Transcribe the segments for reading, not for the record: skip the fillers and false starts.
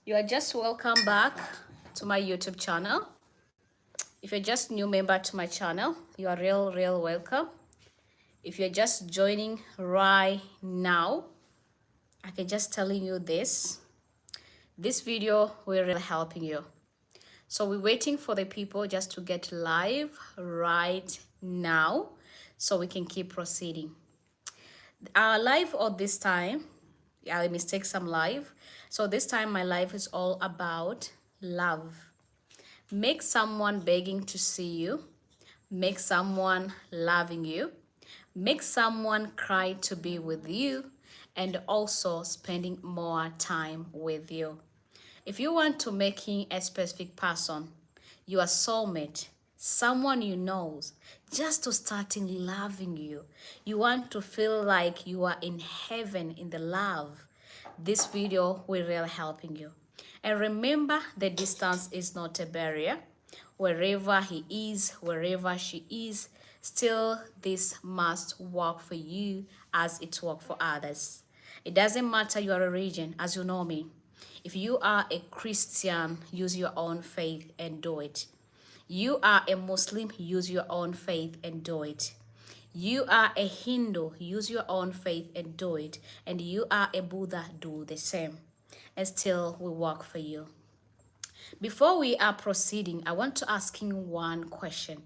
You are just welcome back to my YouTube channel. If you're just new member to my channel, you are real welcome. If you're just joining right now, I can just telling you this video will really helping you. So we're waiting for the people just to get live right now so we can keep proceeding. Our live or this time, yeah, let me take some live. So this time my life is all about love. Make someone begging to see you. Make someone loving you. Make someone cry to be with you. And also spending more time with you. If you want to making a specific person, your soulmate, someone you know, just to starting loving you, you want to feel like you are in heaven in the love, this video will really helping you. And remember, the distance is not a barrier. Wherever he is, wherever she is, still this must work for you as it works for others. It doesn't matter your religion, as you know me. If you are a Christian, use your own faith and do it. You are a Muslim, use your own faith and do it. You are a Hindu, use your own faith and do it. And you are a Buddha, do the same. And still will work for you. Before we are proceeding, I want to ask you one question.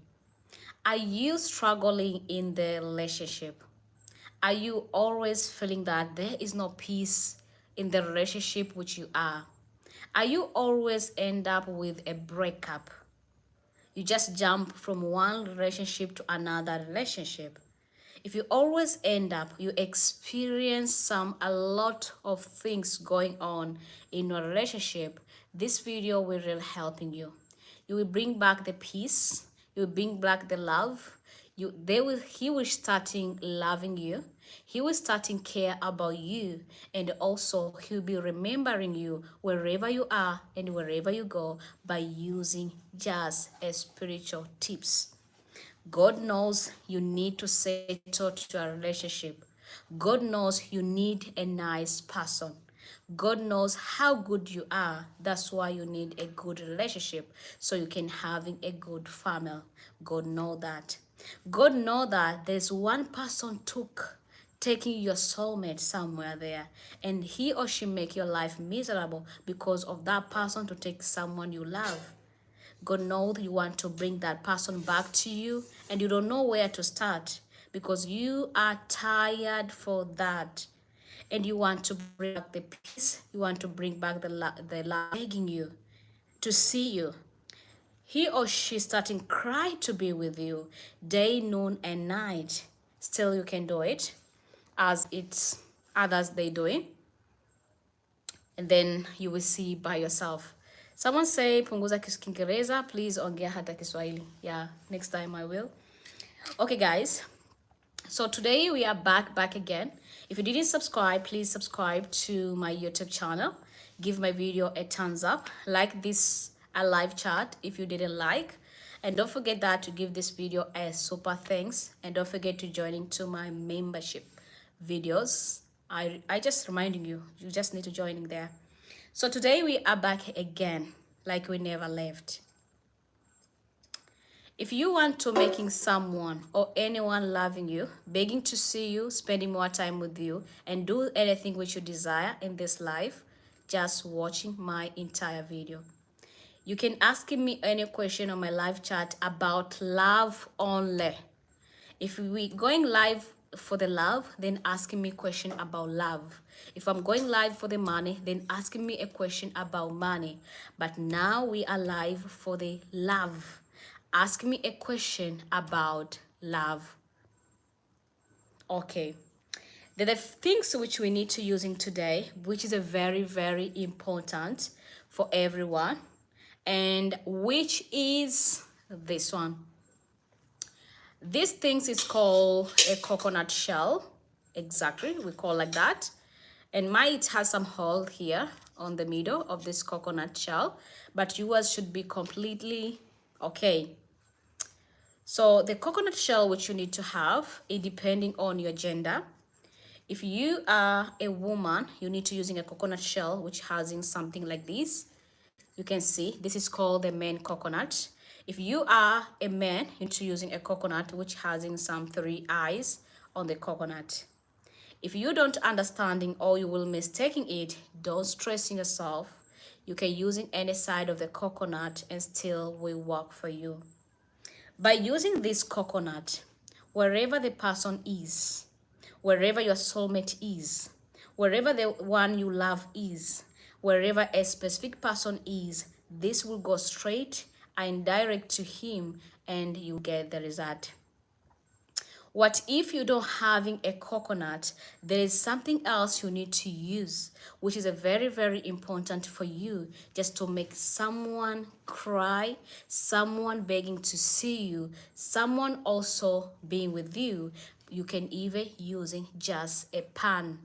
Are you struggling in the relationship? Are you always feeling that there is no peace in the relationship which you are? Are you always end up with a breakup? You just jump from one relationship to another relationship. If you always end up, you experience a lot of things going on in your relationship, this video will really helping you. You will bring back the peace, you will bring back the love. He will starting loving you. He will starting care about you, and also he'll be remembering you wherever you are and wherever you go by using just a spiritual tips. God knows you need to settle to a relationship. God knows you need a nice person. God knows how good you are. That's why you need a good relationship so you can having a good family. God know that. God know that there's one person taking your soulmate somewhere there, and he or she make your life miserable because of that person to take someone you love. God knows you want to bring that person back to you and you don't know where to start because you are tired for that. And you want to bring back the peace, you want to bring back the love, begging you to see you. He or she starting cry to be with you day, noon, and night. Still you can do it as it's others they doing. And then you will see by yourself. Someone say punguza Kiingereza, please ongea hata Kiswahili. Yeah, next time I will. Okay guys, so today we are back again. If you didn't subscribe, please subscribe to my YouTube channel. Give my video a thumbs up. Like this a live chat if you didn't like. And don't forget that to give this video a super thanks. And don't forget to join into my membership videos. I just reminding you, you just need to join in there. So today we are back again, like we never left. If you want to making someone or anyone loving you, begging to see you, spending more time with you, and do anything which you desire in this life, just watching my entire video. You can ask me any question on my live chat about love only. If we going live for the love, then asking me a question about love. If I'm going live for the money, then asking me a question about money. But now we are live for the love. Ask me a question about love. Okay. The things which we need to using today, which is a very important for everyone, and which is this one. These things is called a coconut shell. Exactly, we call like that. And it has some hole here on the middle of this coconut shell, but yours should be completely okay. So the coconut shell which you need to have, it depending on your gender, If you are a woman, you need to using a coconut shell, which has in something like this. You can see this is called the main coconut. If you are a man, you need to using a coconut, which has in some 3 eyes on the coconut. If you don't understanding or you will mistaking it, don't stress yourself. You can using any side of the coconut and still will work for you. By using this coconut, wherever the person is, wherever your soulmate is, wherever the one you love is, wherever a specific person is, this will go straight and direct to him and you get the result. What if you don't having a coconut? There is something else you need to use, which is a very important for you, just to make someone cry, someone begging to see you, someone also being with you. You can even using just a pan.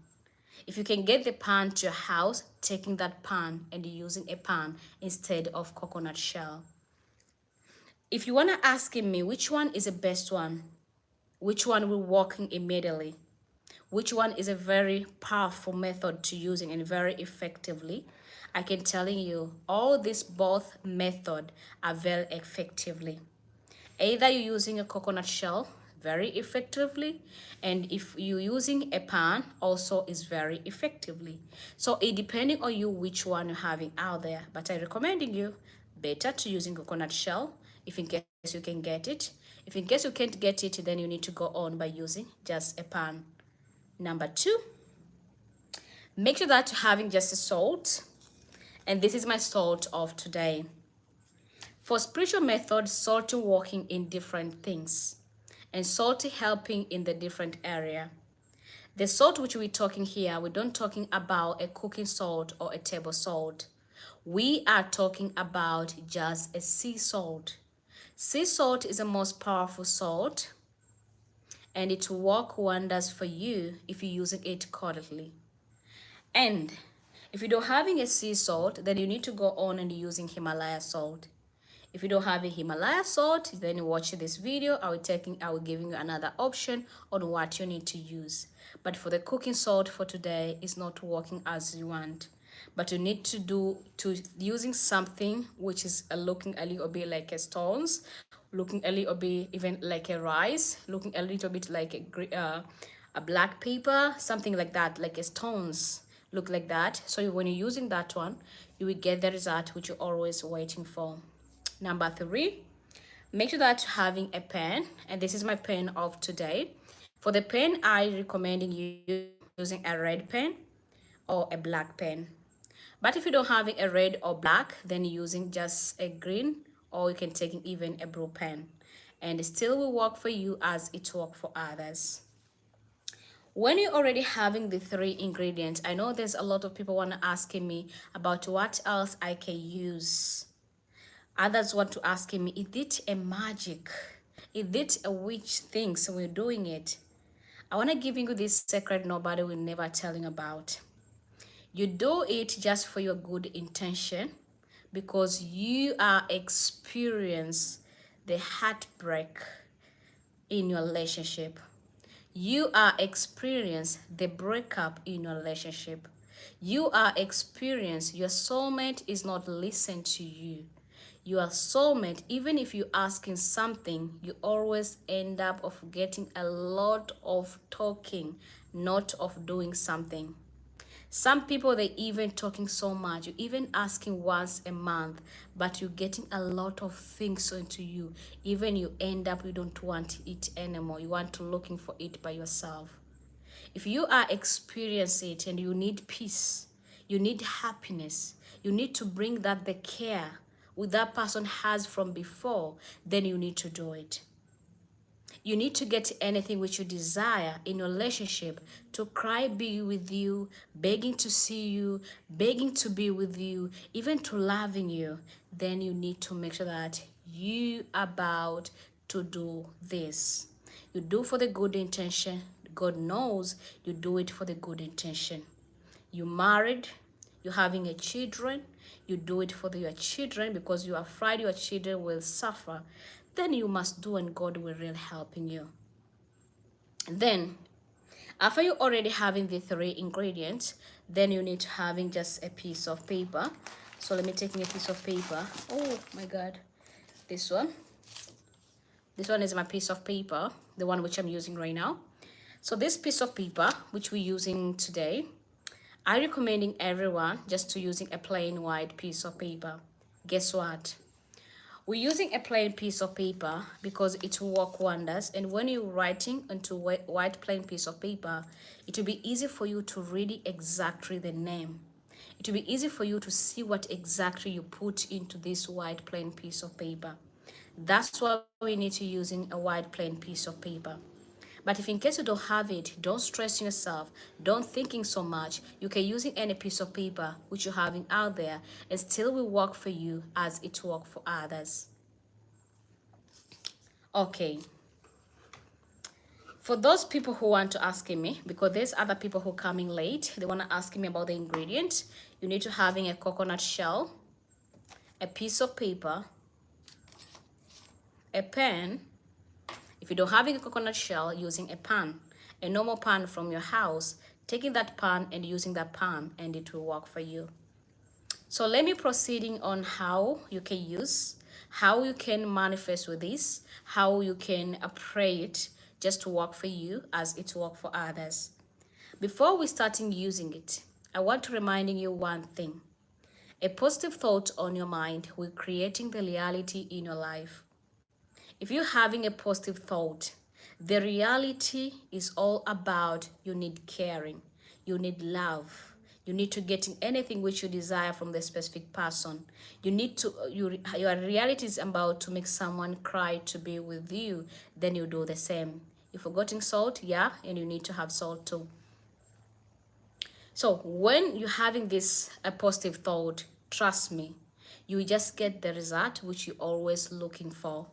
If you can get the pan to your house, taking that pan and using a pan instead of coconut shell. If you want to ask me which one is the best one, which one will work immediately, which one is a very powerful method to using and very effectively, I can telling you all these both method are very effectively. Either you're using a coconut shell very effectively, and if you're using a pan also is very effectively. So it depending on you which one you're having out there, but I recommending you better to using coconut shell if in case you can get it. If in case you can't get it, then you need to go on by using just a pan. Number 2, make sure that you're having just a salt, and this is my salt of today. For spiritual methods, salt working in different things and salt helping in the different area. The salt which we're talking here, we don't talking about a cooking salt or a table salt. We are talking about just a sea salt. Sea salt is the most powerful salt and it will work wonders for you if you're using it correctly. And if you don't having a sea salt, then you need to go on and using Himalaya salt. If you don't have a Himalaya salt, then watch this video. I will giving you another option on what you need to use. But for the cooking salt for today, it's not working as you want. But you need to using something which is looking a little bit like a stones, looking a little bit even like a rice, looking a little bit like a black paper, something like that, like a stones look like that. So when you're using that one, you will get the result which you're always waiting for. Number 3, make sure that you're having a pen, and this is my pen of today. For the pen, I recommending you using a red pen or a black pen. But if you don't having a red or black, then using just a green, or you can take even a blue pen, and it still will work for you as it work for others. When you're already having the 3 ingredients, I know there's a lot of people want to asking me about what else I can use. Others want to ask me, is it a magic? Is it a witch thing? So we're doing it. I want to give you this secret nobody will never tell you about. You do it just for your good intention because you are experience the heartbreak in your relationship. You are experience the breakup in your relationship. You are experience your soulmate is not listening to you. Your soulmate, even if you're asking something, you always end up of getting a lot of talking, not of doing something. Some people, they even talking so much, you even asking once a month, but you're getting a lot of things into you. Even you end up, you don't want it anymore. You want to looking for it by yourself. If you are experiencing it and you need peace, you need happiness, you need to bring that the care with that person has from before, then you need to do it. You need to get anything which you desire in your relationship, to cry be with you, begging to see you, begging to be with you, even to loving you. Then you need to make sure that you are about to do this. You do for the good intention. God knows you do it for the good intention. You married, you're having a children, you do it for your children because you are afraid your children will suffer. Then you must do and God will really helping you. Then After you already having the three ingredients, then you need to having just a piece of paper. So let me taking a piece of paper. Oh my God, this one. This one is my piece of paper, the one which I'm using right now. So this piece of paper, which we're using today, I recommending everyone just to using a plain white piece of paper. Guess what? We're using a plain piece of paper because it will work wonders. And when you're writing onto white plain piece of paper, it will be easy for you to read exactly the name. It will be easy for you to see what exactly you put into this white plain piece of paper. That's why we need to using a white plain piece of paper. But if in case you don't have it, don't stress yourself, don't thinking so much. You can using any piece of paper which you're having out there and still will work for you as it work for others. Okay. For those people who want to ask me, because there's other people who coming late, they want to ask me about the ingredients, you need to having a coconut shell, a piece of paper, a pen. If you don't have a coconut shell, using a pan, a normal pan from your house, taking that pan and using that pan, and it will work for you. So let me proceeding on how you can use, how you can manifest with this, how you can pray it just to work for you as it work for others. Before we starting using it, I want to reminding you one thing. A positive thought on your mind will creating the reality in your life. If you're having a positive thought, the reality is all about you need caring, you need love, you need to getting anything which you desire from the specific person. You need to, your reality is about to make someone cry to be with you, then you do the same. You're forgetting salt, yeah, and you need to have salt too. So when you're having this a positive thought, trust me, you just get the result which you're always looking for.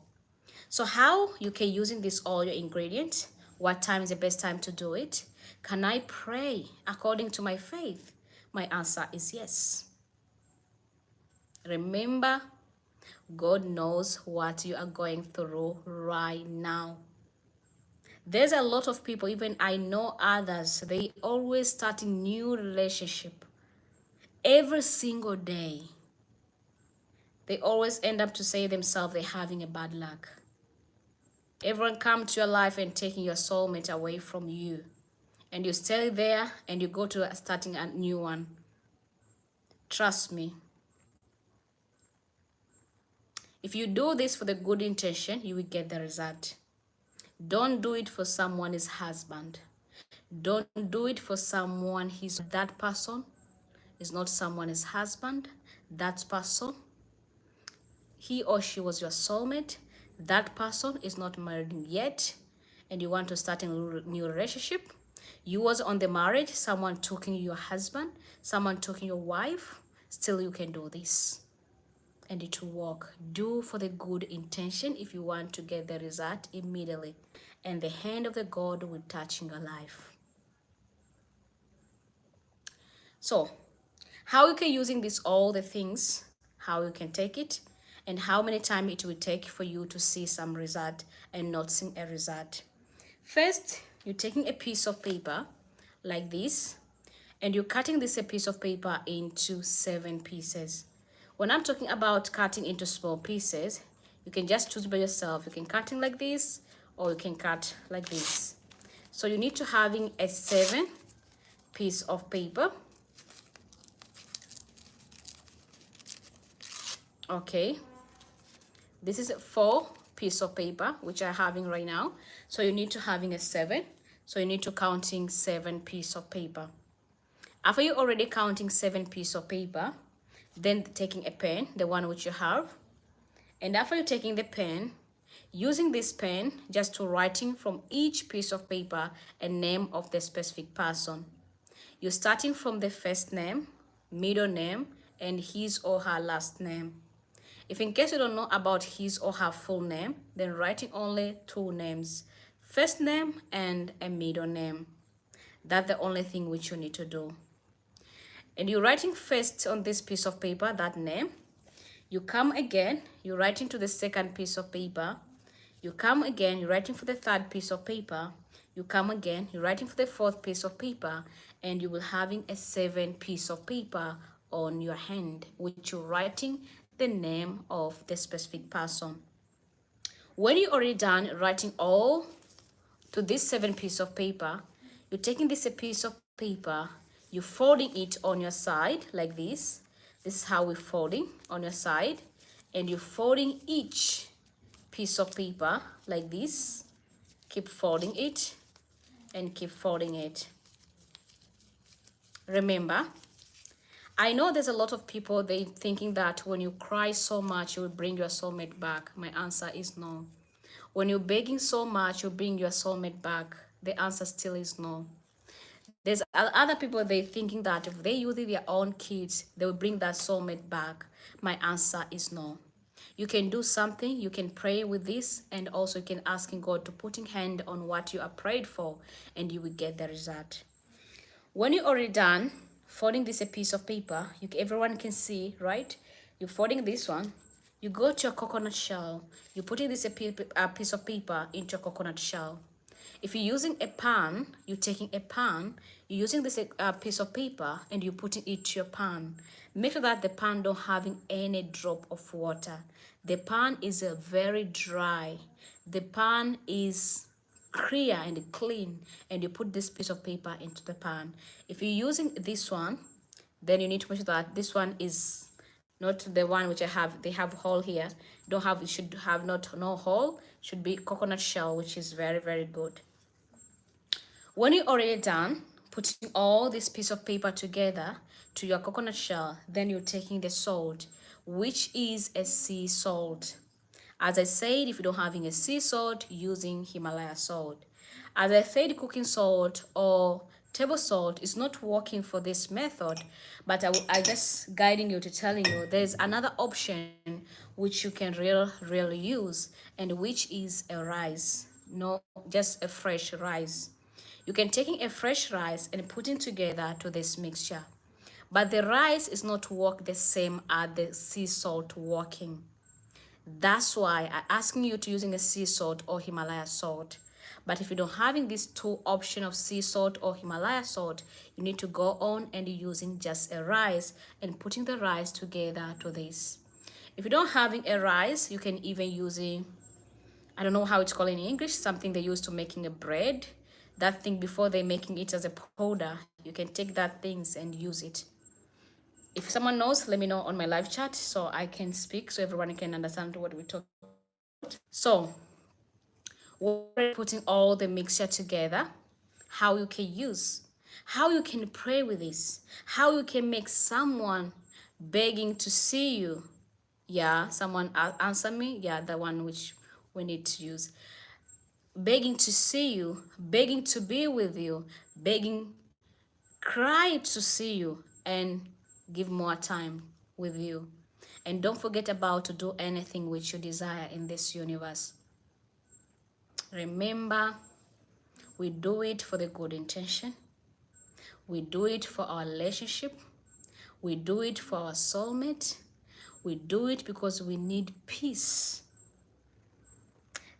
So how you can using this all your ingredients? What time is the best time to do it? Can I pray according to my faith? My answer is yes. Remember, God knows what you are going through right now. There's a lot of people, even I know others, they always starting new relationship every single day. They always end up to say themselves they're having a bad luck. Everyone come to your life and taking your soulmate away from you. And you stay there and you go to starting a new one. Trust me. If you do this for the good intention, you will get the result. Don't do it for someone's husband. Don't do it for someone. That person is not someone's husband. That person, he or she was your soulmate. That person is not married yet, and you want to start a new relationship. You was on the marriage, someone talking your husband, someone talking your wife. Still you can do this and it will work. Do for the good intention if you want to get the result immediately, and the hand of the God will touch in your life. So how you can using this all the things, how you can take it, and how many time it will take for you to see some result and not seeing a result. First, you're taking a piece of paper like this, and you're cutting this a piece of paper into 7 pieces. When I'm talking about cutting into small pieces, you can just choose by yourself. You can cut it like this, or you can cut like this. So you need to having a 7 piece of paper. Okay, this is 4 piece of paper which I'm having right now. So you need to having a 7. So you need to counting 7 piece of paper. After you already counting 7 piece of paper, then taking a pen, the one which you have, and after you taking the pen, using this pen just to writing from each piece of paper a name of the specific person. You're starting from the first name, middle name, and his or her last name. If in case you don't know about his or her full name, then writing only 2 names, first name and a middle name. That's the only thing which you need to do. And you're writing first on this piece of paper that name. You come again, you're writing to the second piece of paper. You come again, you're writing for the third piece of paper. You come again, you're writing for the 4th piece of paper, and you will having a 7th piece of paper on your hand, which you're writing the name of the specific person. When you're already done writing all to this 7th piece of paper, you're taking this a piece of paper, you're folding it on your side like this. This is how we're folding on your side, and you're folding each piece of paper like this. Keep folding it and keep folding it. Remember, I know there's a lot of people, they thinking that when you cry so much, you will bring your soulmate back. My answer is no. When you're begging so much, you bring your soulmate back. The answer still is no. There's other people, they thinking that if they use their own kids, they will bring that soulmate back. My answer is no. You can do something, you can pray with this, and also you can asking God to putting hand on what you are prayed for, and you will get the result. When you're already done folding this a piece of paper, everyone can see, right? You're folding this one. You go to a coconut shell. You're putting this a piece of paper into a coconut shell. If you're using a pan, you're taking a pan, you're using this piece of paper and you're putting it to your pan. Make sure that the pan don't having any drop of water. The pan is very dry. The pan is clear and clean, and you put this piece of paper into the pan. If you're using this one, then you need to make sure that this one is not the one which I have. They have hole here. Don't have, it should have no hole. Should be coconut shell, which is very, very good. When you're already done putting all this piece of paper together to your coconut shell, then you're taking the salt, which is a sea salt. As I said, if you don't having a sea salt, using Himalaya salt. As I said, cooking salt or table salt is not working for this method, but I just guiding you to telling you there's another option which you can really use, and which is a rice. No, just a fresh rice. You can taking a fresh rice and putting together to this mixture, but the rice is not work the same as the sea salt working. That's why I'm asking you to using a sea salt or Himalaya salt. But if you don't having these two options of sea salt or Himalaya salt, you need to go on and using just a rice and putting the rice together to this. If you don't having a rice, you can even using, I don't know how it's called in English, something they use to making a bread. That thing before they making it as a powder, you can take that things and use it. If someone knows, let me know on my live chat so I can speak so everyone can understand what we're talking about. So we're putting all the mixture together, how you can use, how you can pray with this, how you can make someone begging to see you. Yeah, someone answer me. Yeah, the one which we need to use. Begging to see you, begging to be with you, begging, cry to see you and give more time with you. And don't forget about to do anything which you desire in this universe. Remember, we do it for the good intention. We do it for our relationship. We do it for our soulmate. We do it because we need peace.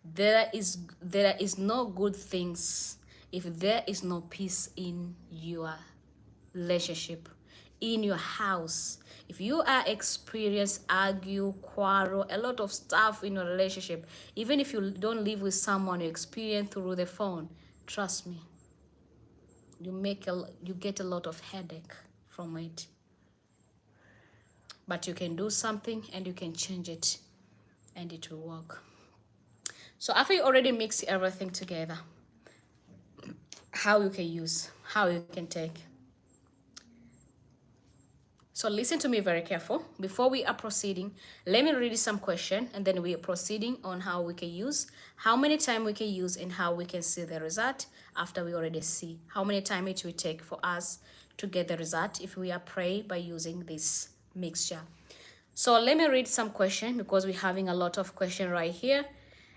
There is no good things if there is no peace in your relationship, in your house. If you are experience argue, quarrel, a lot of stuff in your relationship, even if you don't live with someone, you experience through the phone, trust me, you get a lot of headache from it. But you can do something and you can change it and it will work. So after you already mix everything together, how you can use, how you can take. So listen to me very careful. Before we are proceeding, let me read some question and then we are proceeding on how we can use, how many time we can use and how we can see the result after we already see how many time it will take for us to get the result if we are pray by using this mixture. So let me read some question because we're having a lot of question right here,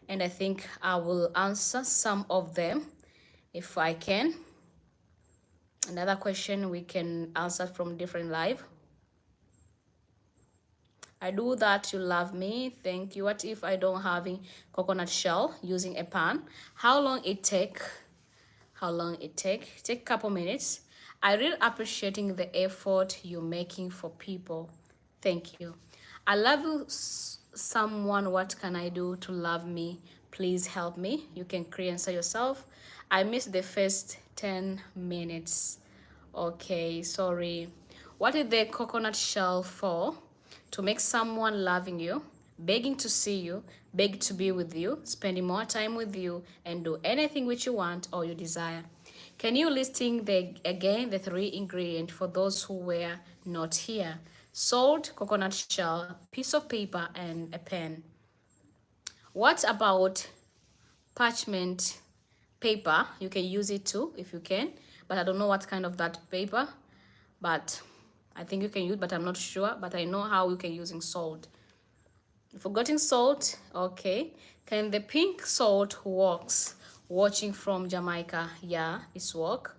and I think I will answer some of them if I can. Another question we can answer from different live. I do that, you love me, thank you. What if I don't having coconut shell using a pan? How long it take how long it take a couple minutes. I really appreciating the effort you're making for people. Thank you. I love you, someone. What can I do to love me? Please help me. You can answer yourself. I missed the first 10 minutes. Okay, sorry. What is the coconut shell for? To make someone loving you, begging to see you, beg to be with you, spending more time with you, and do anything which you want or you desire. Can you listing again the three ingredients for those who were not here? Salt, coconut shell, piece of paper, and a pen. What about parchment paper? You can use it too if you can, but I don't know what kind of that paper, but I think you can use, but I'm not sure, but I know how you can using salt. Forgetting salt, okay. Can the pink salt works? Watching from Jamaica, yeah, it's work.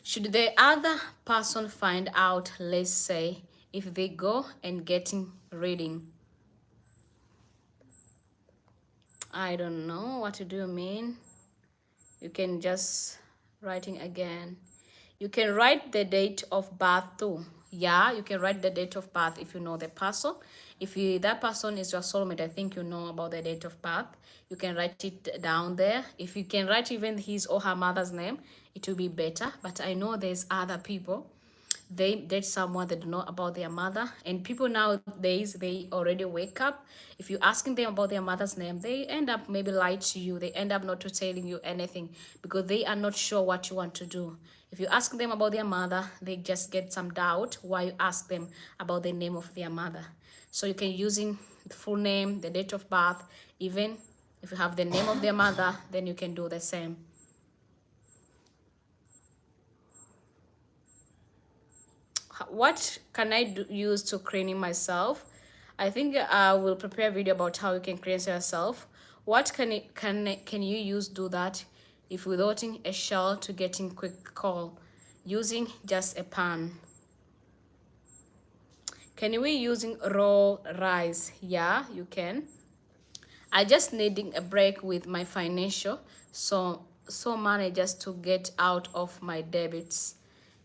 Should the other person find out, let's say, if they go and getting reading? I don't know what do you mean. You can just writing again. You can write the date of birth too. Yeah, you can write the date of birth if you know the person. If that person is your soulmate, I think you know about the date of birth. You can write it down there. If you can write even his or her mother's name, it will be better. But I know there's other people, they date someone they don't know about their mother, and people nowadays, they already wake up. If you're asking them about their mother's name, they end up maybe lie to you. They end up not to telling you anything because they are not sure what you want to do. If you ask them about their mother, they just get some doubt why you ask them about the name of their mother. So you can using the full name, the date of birth. Even if you have the name of their mother, then you can do the same. What can I use to cleaning myself? I think I will prepare a video about how you can clean yourself. What can you use do that if without a shell to getting quick call, using just a pan? Can we using raw rice? Yeah, you can. I just needing a break with my financial, so money just to get out of my debits.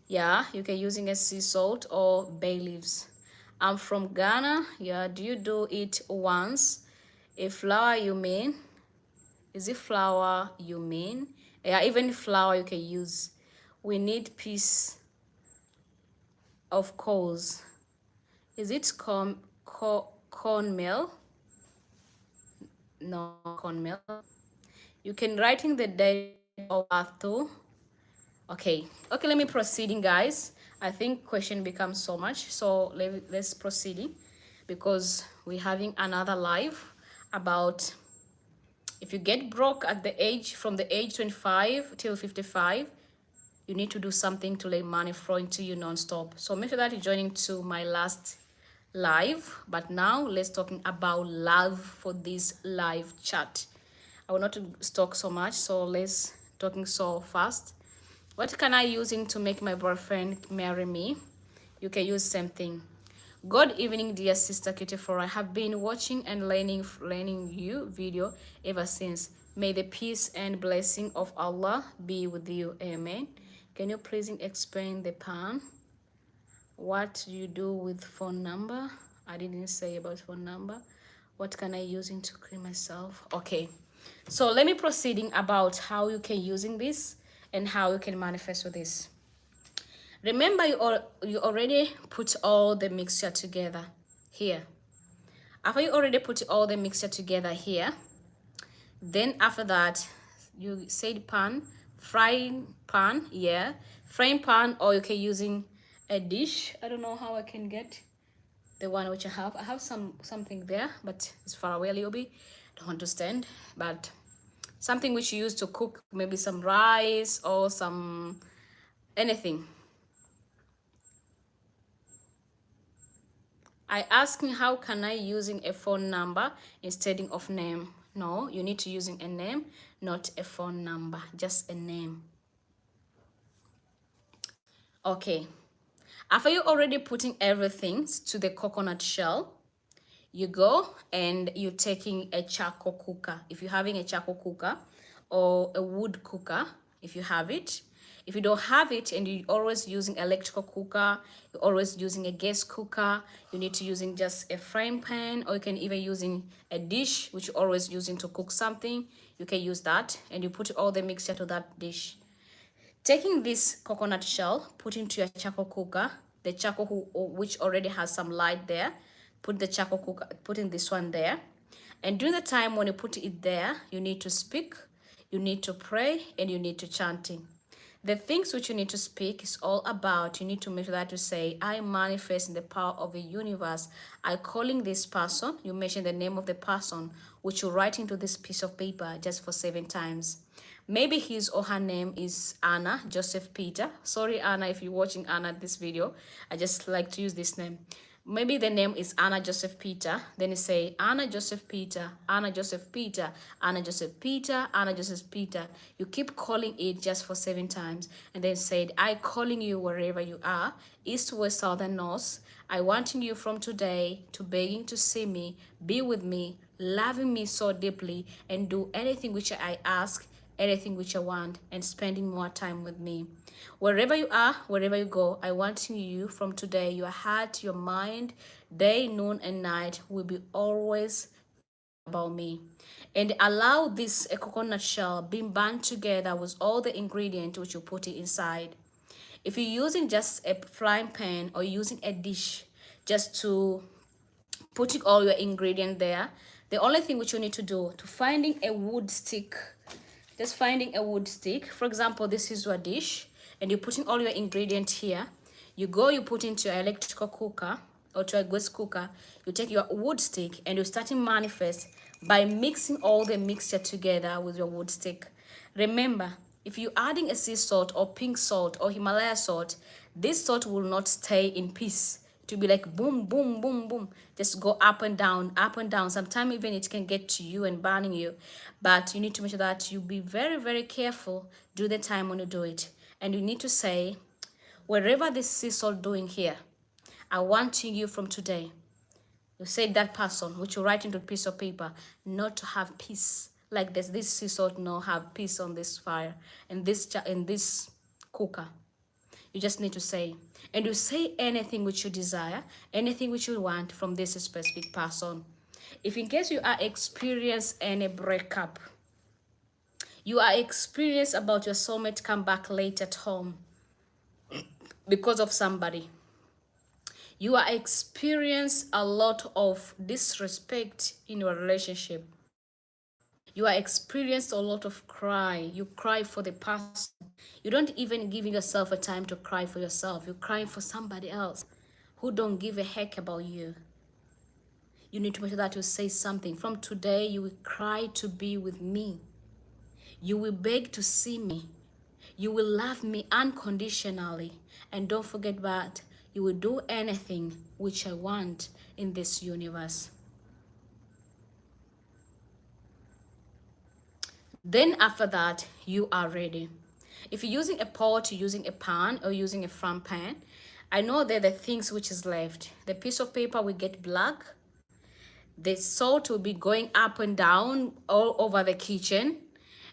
Yeah, you can using a sea salt or bay leaves. I'm from Ghana. Yeah, do you do it once? A flour you mean? Is it flour you mean? Yeah, even flour you can use. We need piece of coals. Is it cornmeal? No, cornmeal. You can writing the date of birth too. Okay, let me proceeding, guys. I think question becomes so much, so let's proceeding, because we're having another live about if you get broke at the age from the age 25 till 55, you need to do something to let money flow into you non-stop. So make sure that you're joining to my last live. But now let's talking about love for this live chat. I will not talk so much, so let's talking so fast. What can I using to make my boyfriend marry me? You can use same thing. Good evening, dear sister Cutie. I have been watching and learning you video ever since. May the peace and blessing of Allah be with you. Amen. Can you please explain the pan? What do you do with phone number? I didn't say about phone number. What can I using to clean myself? Okay, so let me proceeding about how you can using this and how you can manifest with this. Remember, you already put all the mixture together here. After you already put all the mixture together here, then after that, you said pan, frying pan, yeah, frying pan, or you can using a dish. I don't know how I can get the one which I have. I have something there, but it's far away a little bit. Don't understand, but something which you use to cook maybe some rice or some anything. I asking how can I using a phone number instead of name? No, you need to using a name, not a phone number, just a name. Okay, after you already putting everything to the coconut shell, you go and you're taking a charcoal cooker. If you're having a charcoal cooker or a wood cooker, if you have it. If you don't have it and you're always using electrical cooker, you're always using a gas cooker, you need to using just a frying pan, or you can even using a dish which you're always using to cook something. You can use that and you put all the mixture to that dish. Taking this coconut shell, put into your charcoal cooker, the charcoal which already has some light there, put the charcoal cooker, putting this one there. And during the time when you put it there, you need to speak, you need to pray, and you need to chanting. The things which you need to speak is all about, you need to make sure that you say, I manifest in the power of the universe. I calling this person, you mention the name of the person, which you write into this piece of paper just for 7 times. Maybe his or her name is Anna Joseph Peter. Sorry, Anna, if you're watching Anna this video. I just like to use this name. Maybe the name is Anna Joseph Peter. Then you say Anna Joseph Peter, Anna Joseph Peter, Anna Joseph Peter, Anna Joseph Peter. You keep calling it just for 7 times. And then said, I calling you wherever you are, east, west, south, and north. I wanting you from today to begging to see me, be with me, loving me so deeply, and do anything which I ask, anything which I want, and spending more time with me. Wherever you are, wherever you go, I want you from today, your heart, your mind, day, noon, and night will be always about me. And allow this a coconut shell being bound together with all the ingredients which you put it inside. If you're using just a frying pan or using a dish just to putting all your ingredient there, the only thing which you need to do to finding a wood stick, just finding a wood stick. For example, this is your dish and you're putting all your ingredients here. You go, you put into your electrical cooker or to a gas cooker, you take your wood stick and you start to manifest by mixing all the mixture together with your wood stick. Remember, if you're adding a sea salt or pink salt or Himalaya salt, this salt will not stay in peace. To be like boom, boom, boom, boom, just go up and down, up and down. Sometimes even it can get to you and burning you, but you need to make sure that you be very, very careful during the time when you do it. And you need to say, wherever this sea salt doing here, I want you from today, you say that person which you write into a piece of paper, not to have peace like this sea salt no have peace on this fire and this cooker. You just need to say, and you say anything which you desire, anything which you want from this specific person. If in case you are experienced any breakup, you are experienced about your soulmate come back late at home because of somebody, you are experienced a lot of disrespect in your relationship, you are experienced a lot of cry, you cry for the person, you don't even give yourself a time to cry for yourself, you're crying for somebody else who don't give a heck about you. You need to make sure that you say something. From today, you will cry to be with me. You will beg to see me. You will love me unconditionally. And don't forget that you will do anything which I want in this universe. Then after that, you are ready. If you're using a pot, you're using a pan, or using a frying pan, I know that the things which is left. The piece of paper will get black. The salt will be going up and down all over the kitchen.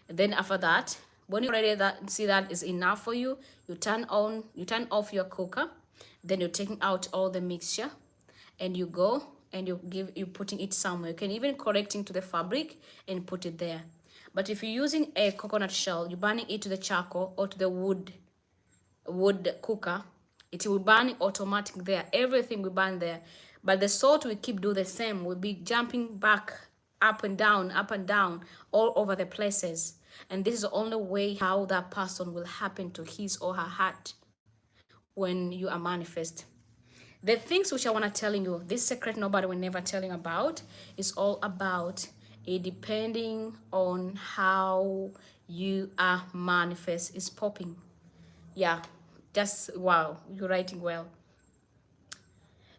And then after that, when you already see that is enough for you, you turn off your cooker. Then you're taking out all the mixture, and you go and you're putting it somewhere. You can even correct into the fabric and put it there. But if you're using a coconut shell, you're burning it to the charcoal or to the wood cooker, it will burn automatic there. Everything will burn there. But the salt will keep do the same. Will be jumping back up and down all over the places. And this is the only way how that person will happen to his or her heart when you are manifest. The things which I want to tell you, this secret nobody will never tell you about, is all about it depending on how you are manifest is popping. Yeah, just wow, you're writing well.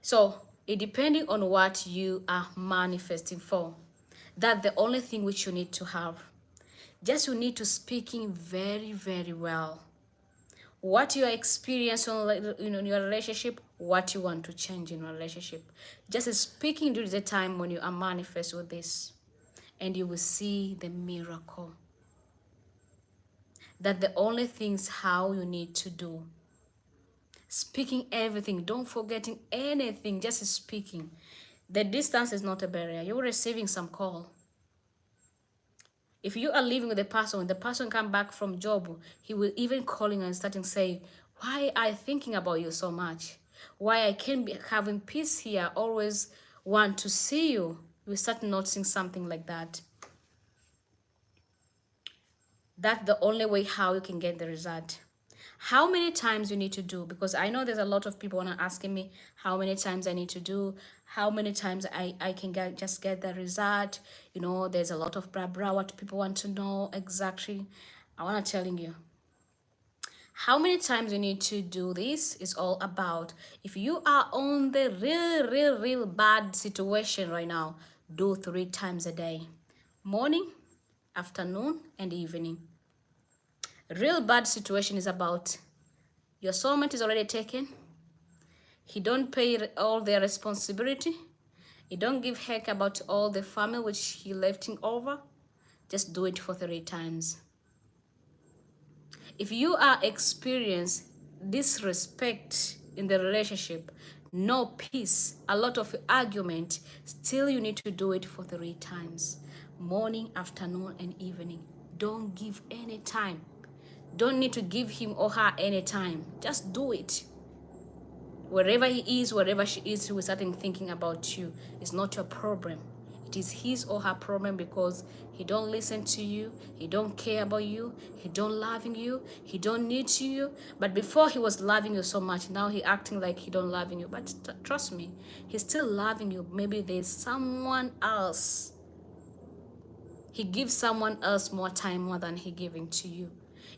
So it depending on what you are manifesting for. That's the only thing which you need to have. Just you need to speaking very, very well. What you are experiencing in your relationship, what you want to change in your relationship. Just speaking during the time when you are manifest with this, and you will see the miracle. that the only things how you need to do. Speaking everything, don't forgetting anything, just speaking. The distance is not a barrier. You're receiving some call. If you are living with a person, when the person come back from job, he will even calling and starting saying, why I thinking about you so much? Why I can't be having peace here, always want to see you. You start noticing something like that. That's the only way how you can get the result. How many times you need to do, because I know there's a lot of people wanna asking me how many times I need to do, how many times I can just get the result. You know, there's a lot of blah blah what people want to know exactly. I wanna telling you how many times you need to do this is all about. If you are on the real bad situation right now, do 3 times a day: morning, afternoon, and evening. Real bad situation is about your soulmate is already taken. He don't pay all their responsibility. He don't give heck about all the family which he left over. Just do it for 3 times. If you are experiencing disrespect in the relationship, no peace, a lot of argument, still you need to do it for 3 times. Morning, afternoon, and evening. Don't give any time. Don't need to give him or her any time. Just do it. Wherever he is, wherever she is, he will start thinking about you. It's not your problem. It is his or her problem because he don't listen to you. He don't care about you. He don't loving you. He don't need you. But before he was loving you so much, now he acting like he don't loving you. But trust me, he's still loving you. Maybe there's someone else. He gives someone else more time more than he giving to you.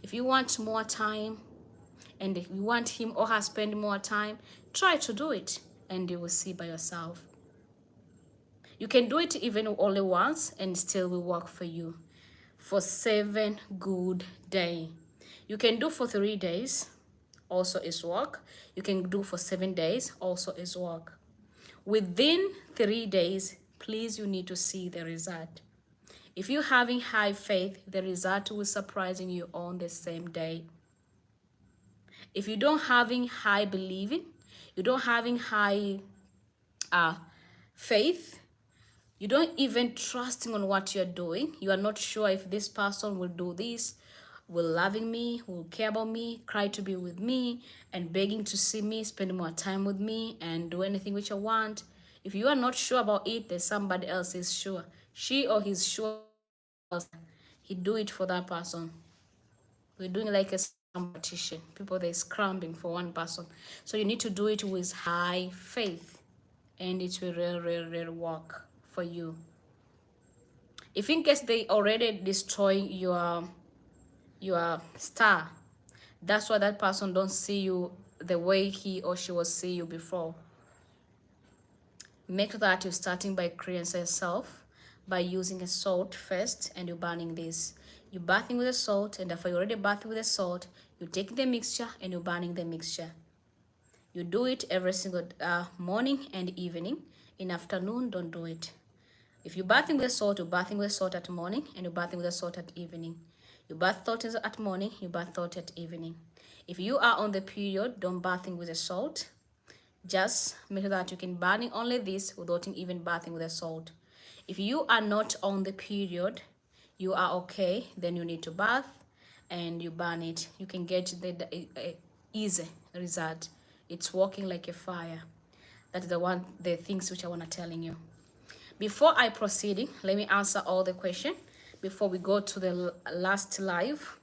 If you want more time, and if you want him or her spend more time, try to do it and you will see by yourself. You can do it even only once and still will work for you for 7 good days. You can do for 3 days, also is work. You can do for 7 days, also is work. Within 3 days, please, you need to see the result. If you're having high faith, the result will surprise you on the same day. If you don't having high believing, you don't having high faith, you don't even trusting on what you're doing, you are not sure if this person will do this, will loving me, will care about me, cry to be with me, and begging to see me, spend more time with me, and do anything which I want. If you are not sure about it, there's somebody else is sure. She or he's sure he do it for that person. We're doing like a competition. People, they're scrambling for one person. So you need to do it with high faith. And it will really work for you. If in case they already destroy your star, that's why that person don't see you the way he or she was see you before. Make that you're starting by cleansing yourself by using a salt first, and you're burning this. You're bathing with the salt, and after you already bath with the salt, you take the mixture and you're burning the mixture. You do it every single morning and evening. In afternoon, don't do it. If you're bathing with the salt, you're bathing with the salt at morning and you're bathing with the salt at evening. You bath salt at morning, you bath salt at evening. If you are on the period, don't bathing with the salt. Just make sure that you can burn only this without even bathing with the salt. If you are not on the period, you are okay, then you need to bath and you burn it. You can get the easy result. It's working like a fire. That's the things which I want to telling you. Before I proceeding, let me answer all the question before we go to the last live,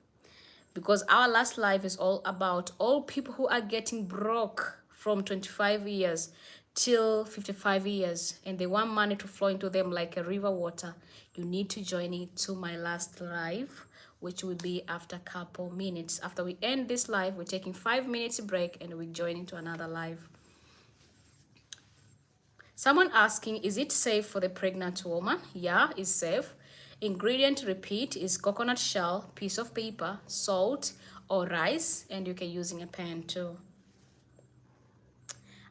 because our last live is all about all people who are getting broke from 25 years till 55 years and they want money to flow into them like a river water. You need to join it to my last live, which will be after a couple minutes. After we end this live, we're taking 5 minutes break and we're joining to another live. Someone asking, is it safe for the pregnant woman? Yeah, it's safe. Ingredient, repeat, is coconut shell, piece of paper, salt or rice, and you can using a pan too.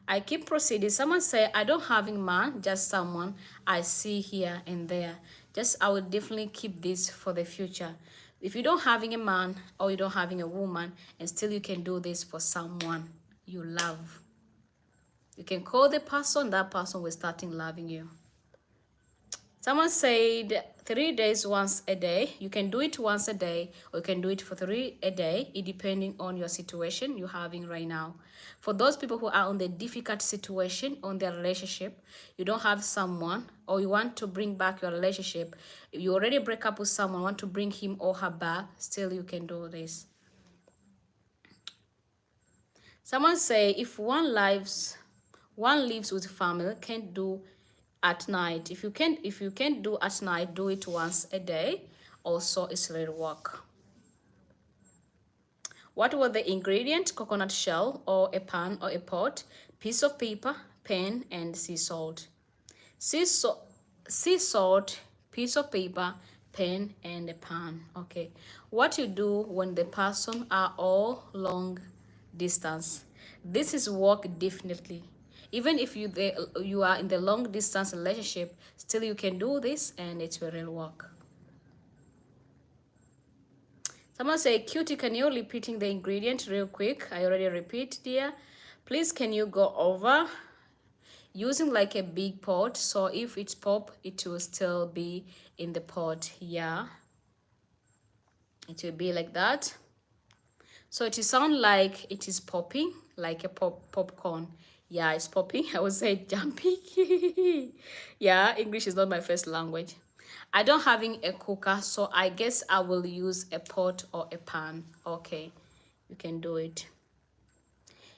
I keep proceeding. Someone say, I don't having man, just someone I see here and there. Just, I will definitely keep this for the future. If you don't having a man or you don't having a woman, and still you can do this for someone you love. You can call the person, that person will starting loving you. Someone said 3 days once a day. You can do it once a day, or you can do it for 3 a day, it depending on your situation you're having right now. For those people who are on the difficult situation on their relationship, you don't have someone, or you want to bring back your relationship, you already break up with someone, want to bring him or her back, still you can do this. Someone say if one lives with family, can't do at night. If you can't do at night, do it once a day. Also, it's little work. What were the ingredients? Coconut shell or a pan or a pot, piece of paper, pen, and sea salt. Sea salt, piece of paper, pen, and a pan. Okay. What you do when the person are all long distance. This is work definitely. Even if you are in the long distance relationship, still you can do this and it's real work. Someone say, Cutie, can you repeating the ingredient real quick? I already repeat, dear. Please, can you go over using like a big pot, so if it's pop, it will still be in the pot. Yeah, it will be like that. So it sound like it is popping, like a popcorn. Yeah, it's popping. I would say jumping. Yeah, English is not my first language. I don't having a cooker, so I guess I will use a pot or a pan. Okay, you can do it.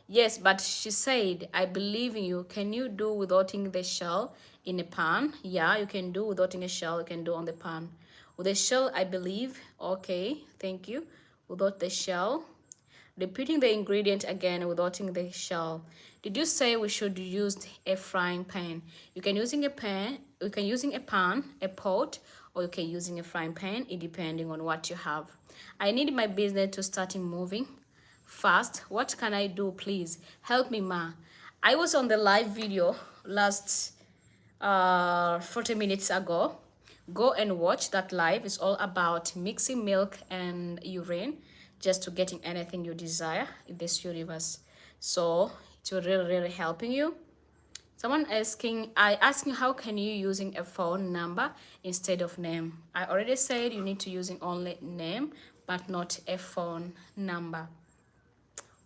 Yes, but she said, I believe in you. Can you do without the shell in a pan? Yeah, you can do without a shell. You can do on the pan. With the shell, I believe. Okay, thank you. Without the shell. Repeating the ingredient again without the shell. Did you say we should use a frying pan? You can using a pan, you can using a pan, a pot, or you can using a frying pan, it depending on what you have. I need my business to start moving fast. What can I do, please? Help me, ma. I was on the live video last 40 minutes ago. Go and watch that live. It's all about mixing milk and urine just to getting anything you desire in this universe. So it will really helping you. Someone asking how can you using a phone number instead of name? I already said you need to using only name but not a phone number.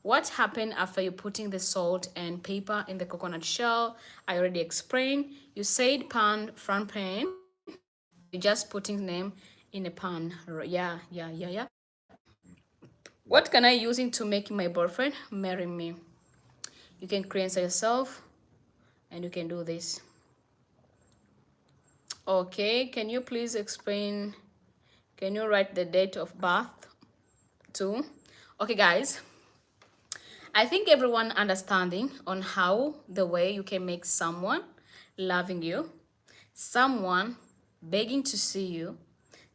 What happened after you putting the salt and paper in the coconut shell? I already explained. You said pan, front pan. You just putting them in a pan. Yeah. What can I using to make my boyfriend marry me? You can create yourself and you can do this. Okay, can you please explain? Can you write the date of birth too? Okay, guys. I think everyone understanding on how the way you can make someone loving you, someone begging to see you,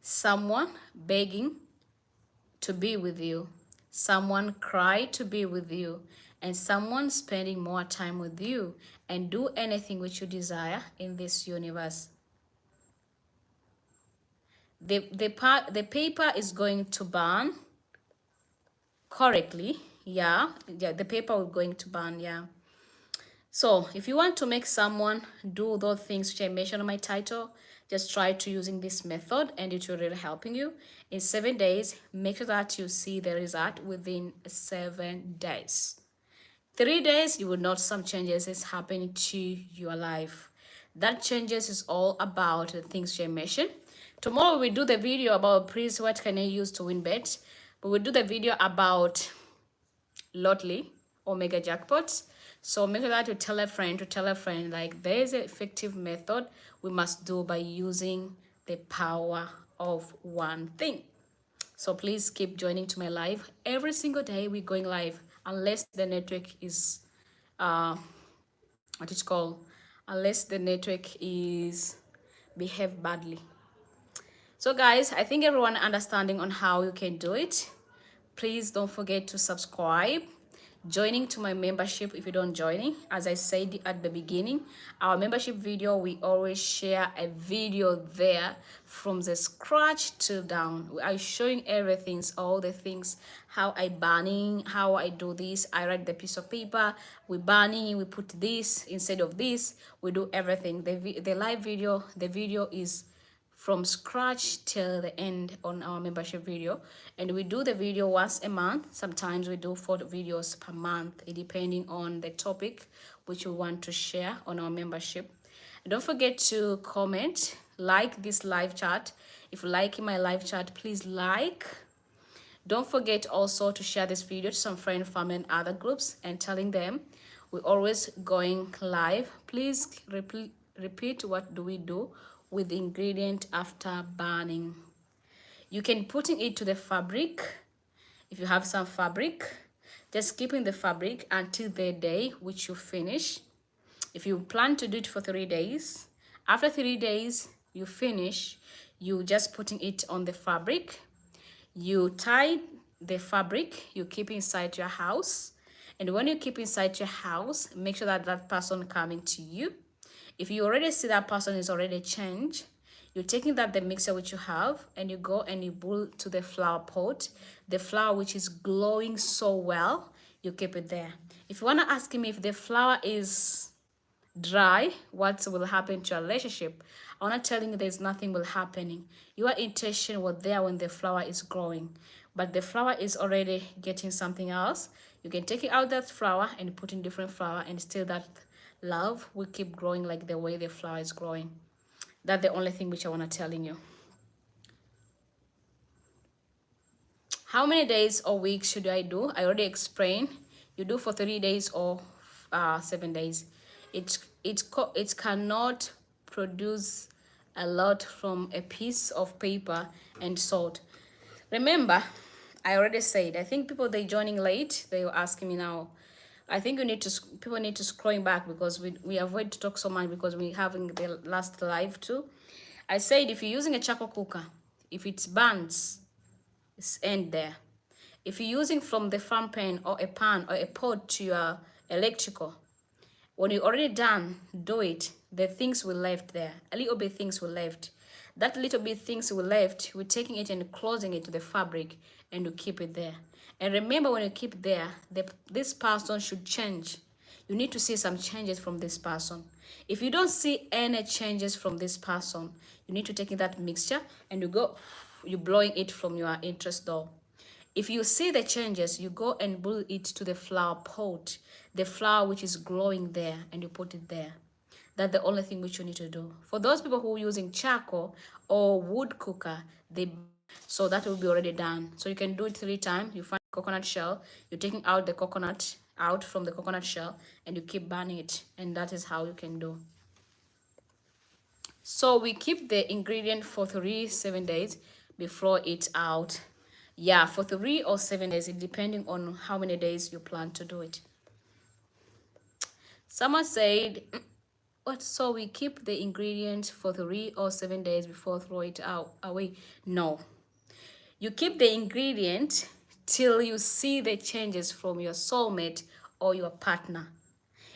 someone begging to be with you, someone cry to be with you, and someone spending more time with you and do anything which you desire in this universe. The paper is going to burn correctly. Yeah, the paper is going to burn. Yeah. So if you want to make someone do those things which I mentioned on my title, just try to using this method and it will really helping you. In 7 days, make sure that you see the result within 7 days. 3 days, you will notice some changes is happening to your life. That changes is all about the things you mentioned. Tomorrow we do the video about please what can I use to win bets. But we'll do the video about lottery or mega jackpots. So make sure that you tell a friend like there is an effective method we must do by using the power of one thing. So please keep joining to my live. Every single day we're going live unless the network is what it's called, unless the network is behave badly. So guys, I think everyone understanding on how you can do it. Please don't forget to subscribe. joining to my membership. If you don't joining, as I said at the beginning, our membership video, we always share a video there from the scratch till down. We are showing everything, all the things, how I burning, how I do this. I write the piece of paper, we burning, we put this instead of this, we do everything. The live video, the video is from scratch till the end on our membership video, and we do the video once a month. Sometimes we do 4 videos per month, depending on the topic which we want to share on our membership. And don't forget to comment, like this live chat. If you like my live chat, please like. Don't forget also to share this video to some friends, family, and other groups, and telling them we're always going live. Please repeat what do we do with the ingredient after burning. You can putting it to the fabric. If you have some fabric, just keeping the fabric until the day which you finish. If you plan to do it for 3 days, after 3 days you finish, you just putting it on the fabric. You tie the fabric, you keep inside your house, and when you keep inside your house, make sure that that person coming to you, if you already see that person is already changed, you're taking that the mixture which you have, and you go and you boil to the flower pot, the flower which is glowing so well, you keep it there. If you want to ask me if the flower is dry, what will happen to your relationship, I'm not telling you there's nothing will happening. Your intention was there when the flower is growing, but the flower is already getting something else. You can take it out that flower and put in different flower, and still that love will keep growing like the way the flower is growing. That's the only thing which I want to telling you. How many days or weeks should I do? I already explained. You do for 3 days or 7 days. It cannot produce a lot from a piece of paper and salt. Remember, I already said, I think people they joining late, they were asking me now. I think people need to scrolling back, because we avoid to talk so much because we're having the last live too. I said if you're using a charcoal cooker, if it burns, it's end there. If you're using from the farm pan or a pan or a pot to your electrical, when you're already done, do it. The things we left there, a little bit things we left. That little bit things we left, we're taking it and closing it to the fabric, and you keep it there. And remember, when you keep there, this person should change. You need to see some changes from this person. If you don't see any changes from this person, you need to take in that mixture and you blowing it from your interest door. If you see the changes, you go and boil it to the flower pot, the flower which is glowing there, and you put it there. That's the only thing which you need to do. For those people who are using charcoal or wood cooker, so that will be already done. So you can do it 3 times. You find coconut shell, you're taking out the coconut out from the coconut shell, and you keep burning it, and that is how you can do. So we keep the ingredient for 7 days before it's out. Yeah, for 3 or 7 days, depending on how many days you plan to do it. Someone said, what? So we keep the ingredients for 3 or 7 days before throw it out away? No, you keep the ingredient till you see the changes from your soulmate or your partner.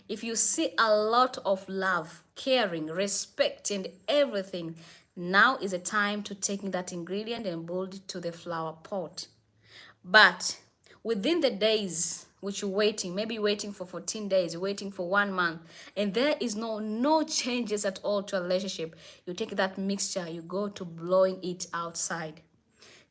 If you see a lot of love, caring, respect, and everything, now is a time to take that ingredient and boil it to the flower pot. But within the days which you're waiting, maybe you're waiting for 14 days, you're waiting for 1 month, and there is no changes at all to a relationship, you take that mixture, you go to blowing it outside.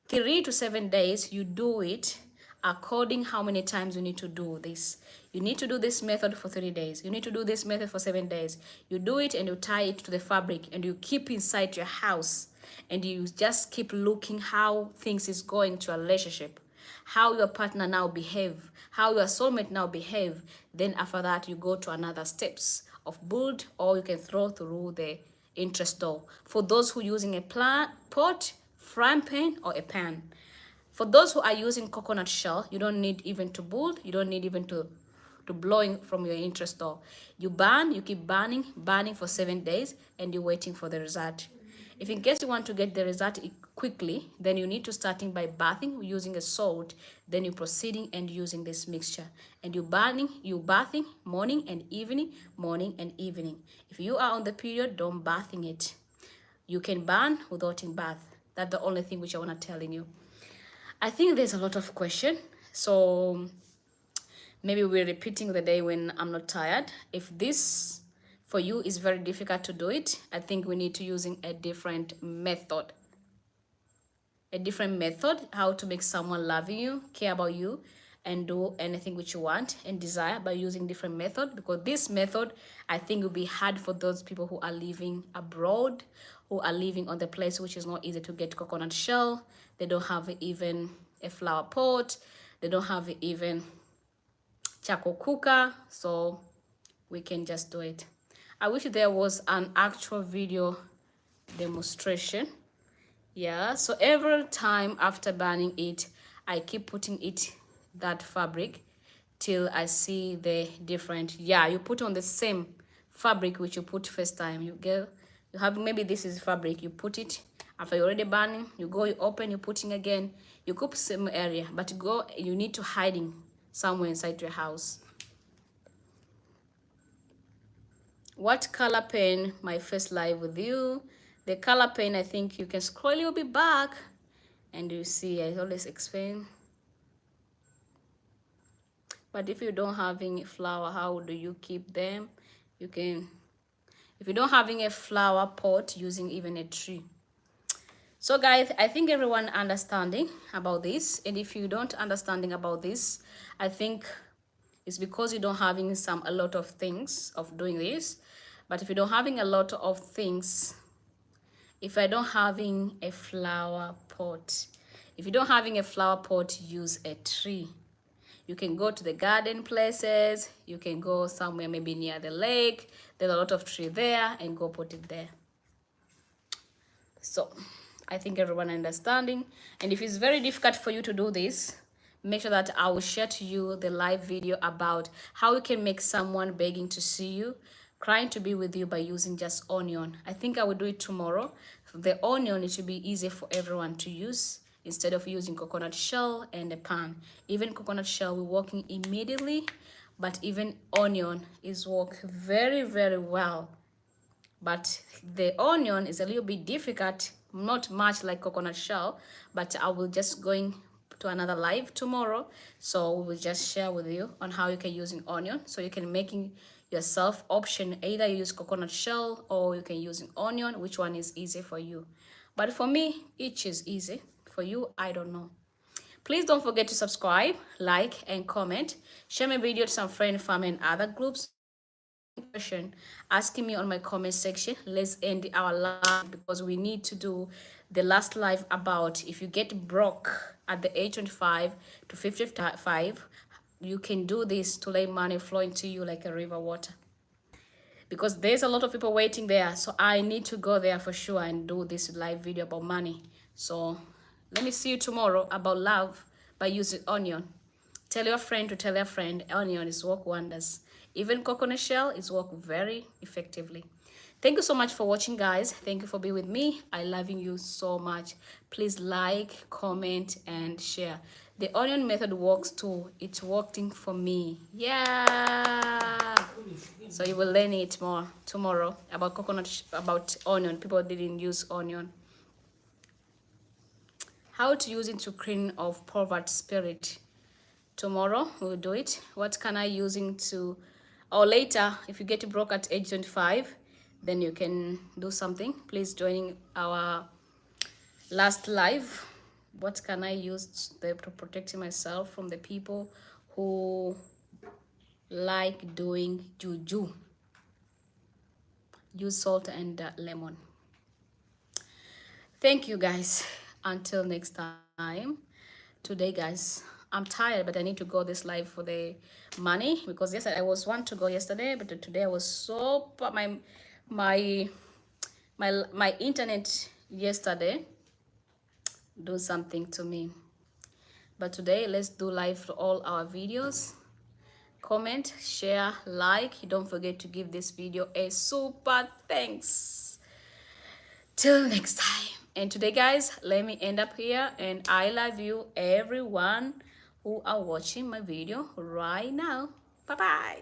3 to 7 days, you do it according how many times you need to do this. You need to do this method for 3 days. You need to do this method for 7 days. You do it and you tie it to the fabric, and you keep inside your house, and you just keep looking how things is going to a relationship, how your partner now behave, how your soulmate now behave. Then after that, you go to another steps of build, or you can throw through the interest door. For those who using a pot, frying pan, or a pan. For those who are using coconut shell, you don't need even to boil, you don't need even to blowing from your interest door. You burn, you keep burning for 7 days, and you're waiting for the result. If in case you want to get the result quickly, then you need to starting by bathing using a salt, then you proceeding and using this mixture, and you bathing morning and evening, morning and evening. If you are on the period, don't bathing it. You can burn without in bath. That's the only thing which I want to telling you. I think there's a lot of question, so maybe we're repeating the day when I'm not tired. If this for you is very difficult to do it, I think we need to using a different method. A different method how to make someone loving you, care about you, and do anything which you want and desire by using different method, because this method I think will be hard for those people who are living abroad, who are living on the place which is not easy to get coconut shell. They don't have even a flower pot, they don't have even charcoal cooker, so we can just do it. I wish there was an actual video demonstration. Yeah, so every time after burning it, I keep putting it that fabric till I see the different. Yeah, you put on the same fabric which you put first time. You have, maybe this is fabric, you put it after you're already burning, you go, you open, you putting again, you cook same area, but you need to hiding somewhere inside your house. What color pen? My first live with you. The color pen, I think you can scroll, you'll be back and you see I always explain. But if you don't having a flower, how do you keep them? You can, if you don't having a flower pot, using even a tree. So guys, I think everyone understanding about this, and if you don't understanding about this, I think it's because you don't having a lot of things of doing this. But if you don't having a lot of things, if I don't having a flower pot, if you don't having a flower pot, use a tree. You can go to the garden places, you can go somewhere maybe near the lake, there's a lot of tree there, and go put it there. So I think everyone understanding. And if it's very difficult for you to do this, make sure that I will share to you the live video about how you can make someone begging to see you, crying to be with you by using just onion. I think I will do it tomorrow. The onion, it should be easy for everyone to use instead of using coconut shell and a pan. Even coconut shell will working immediately, but even onion is work very, very well. But the onion is a little bit difficult, not much like coconut shell, but I will just going to another live tomorrow, so we will just share with you on how you can use an onion, so you can making yourself option, either you use coconut shell or you can use an onion, which one is easy for you. But for me, each is easy. For you, I don't know. Please don't forget to subscribe, like, and comment. Share my video to some friends, family, and other groups. Question asking me on my comment section. Let's end our live because we need to do the last live about if you get broke at the age 25 to 55, you can do this to let money flow into you like a river water, because there's a lot of people waiting there. So I need to go there for sure and do this live video about money. So let me see you tomorrow about love by using onion. Tell your friend to tell their friend onion is work wonders. Even coconut shell is work very effectively. Thank you so much for watching, guys. Thank you for being with me. I loving you so much. Please like, comment, and share. The onion method works too. It's working for me. Yeah. So you will learn it more tomorrow about about onion. People didn't use onion. How to use it to clean off poverty spirit. Tomorrow we'll do it. What can I using to, or later if you get broke at age 25, then you can do something. Please joining our last live. What can I use to protect myself from the people who like doing juju? Use salt and lemon. Thank you, guys. Until next time. Today, guys, I'm tired, but I need to go this live for the money, because yesterday I was want to go yesterday, but today I was so my internet yesterday do something to me. But today let's do live for all our videos. Comment, share, like. Don't forget to give this video a super thanks. Till next time. And today, guys, let me end up here. And I love you, everyone who are watching my video right now. Bye bye.